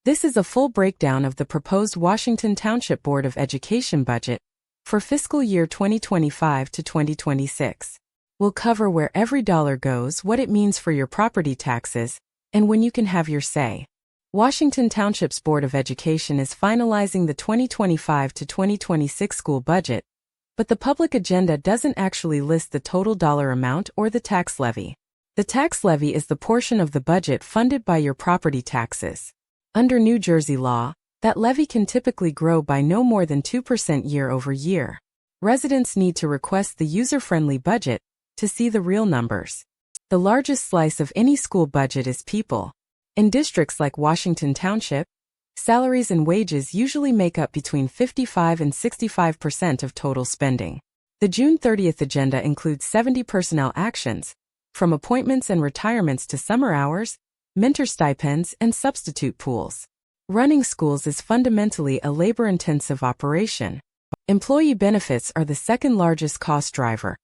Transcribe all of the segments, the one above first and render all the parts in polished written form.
This is a full breakdown of the proposed Washington Township Board of Education budget for fiscal year 2025 to 2026. We'll cover where every dollar goes, what it means for your property taxes, and when you can have your say. Washington Township's Board of Education is finalizing the 2025 to 2026 school budget, but the public agenda doesn't actually list the total dollar amount or the tax levy. The tax levy is the portion of the budget funded by your property taxes. Under New Jersey law, that levy can typically grow by no more than 2% year over year. Residents need to request the user-friendly budget to see the real numbers. The largest slice of any school budget is people. In districts like Washington Township, salaries and wages usually make up between 55 and 65% of total spending. The June 30th agenda includes 70 personnel actions, from appointments and retirements to summer hours, mentor stipends, and substitute pools. Running schools is fundamentally a labor-intensive operation. Employee benefits are the second largest cost driver,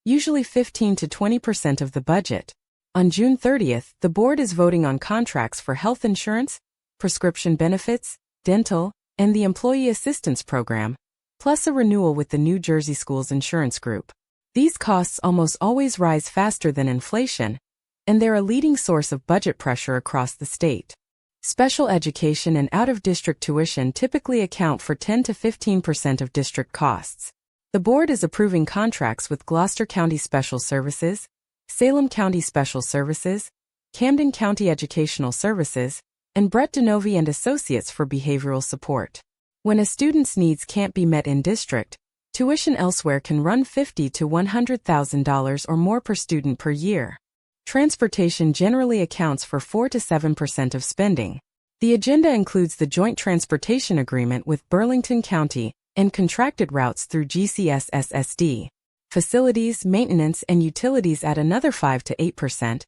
usually 15 to 20% of the budget. On June 30th, the board is voting on contracts for health insurance, prescription benefits, dental, and the Employee Assistance Program, plus a renewal with the New Jersey Schools Insurance Group. These costs almost always rise faster than inflation, and they're a leading source of budget pressure across the state. Special education and out-of-district tuition typically account for 10 to 15% of district costs. The board is approving contracts with Gloucester County Special Services, Salem County Special Services, Camden County Educational Services, and Brett Denovi and Associates for behavioral support. When a student's needs can't be met in district, tuition elsewhere can run $50,000 to $100,000 or more per student per year. Transportation generally accounts for 4 to 7% of spending. The agenda includes the Joint Transportation Agreement with Burlington County and contracted routes through GCS-SSD. Facilities, maintenance, and utilities at another 5 to 8%,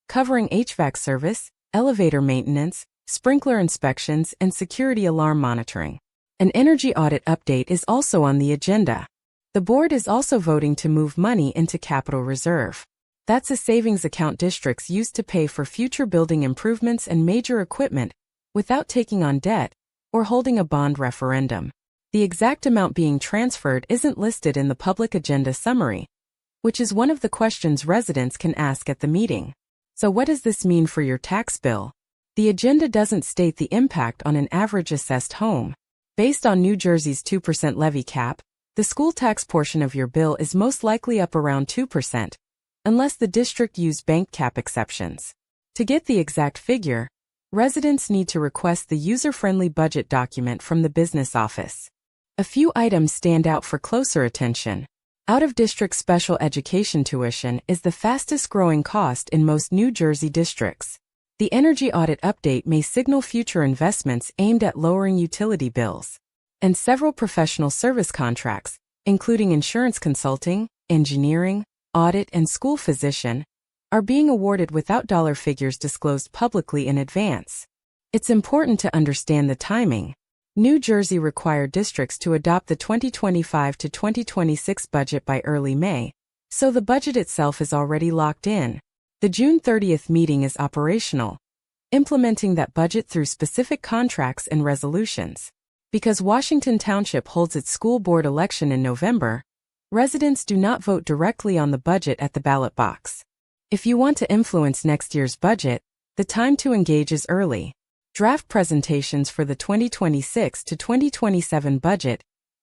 covering HVAC service, elevator maintenance, sprinkler inspections, and security alarm monitoring. An energy audit update is also on the agenda. The board is also voting to move money into capital reserve. That's a savings account districts use to pay for future building improvements and major equipment without taking on debt or holding a bond referendum. The exact amount being transferred isn't listed in the public agenda summary, which is one of the questions residents can ask at the meeting. So what does this mean for your tax bill? The agenda doesn't state the impact on an average assessed home. Based on New Jersey's 2% levy cap, the school tax portion of your bill is most likely up around 2%, unless the district used bank cap exceptions. To get the exact figure, residents need to request the user-friendly budget document from the business office. A few items stand out for closer attention. Out-of-district special education tuition is the fastest-growing cost in most New Jersey districts. The energy audit update may signal future investments aimed at lowering utility bills. And several professional service contracts, including insurance consulting, engineering, audit, and school physician, are being awarded without dollar figures disclosed publicly in advance. It's important to understand the timing. New Jersey required districts to adopt the 2025 to 2026 budget by early May, so the budget itself is already locked in. The June 30th meeting is operational, implementing that budget through specific contracts and resolutions. Because Washington Township holds its school board election in November, residents do not vote directly on the budget at the ballot box. If you want to influence next year's budget, the time to engage is early. Draft presentations for the 2026 to 2027 budget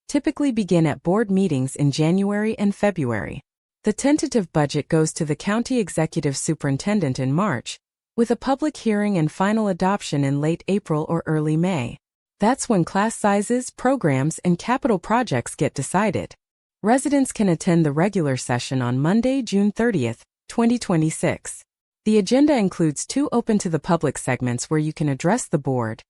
typically begin at board meetings in January and February. The tentative budget goes to the county executive superintendent in March, with a public hearing and final adoption in late April or early May. That's when class sizes, programs, and capital projects get decided. Residents can attend the regular session on Monday, June 30th, 2026. The agenda includes 2 open-to-the-public segments where you can address the board,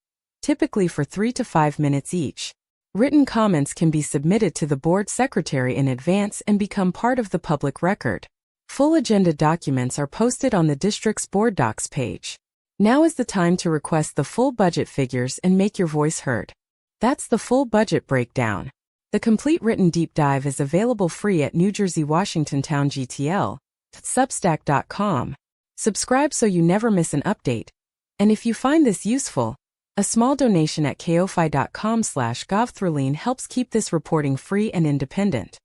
typically for 3 to 5 minutes each. Written comments can be submitted to the board secretary in advance and become part of the public record. Full agenda documents are posted on the district's board docs page. Now is the time to request the full budget figures and make your voice heard. That's the full budget breakdown. The complete written deep dive is available free at New Jersey Washington Town GTL, substack.com. Subscribe so you never miss an update. And if you find this useful, A small donation at kofi.com/govthroline helps keep this reporting free and independent.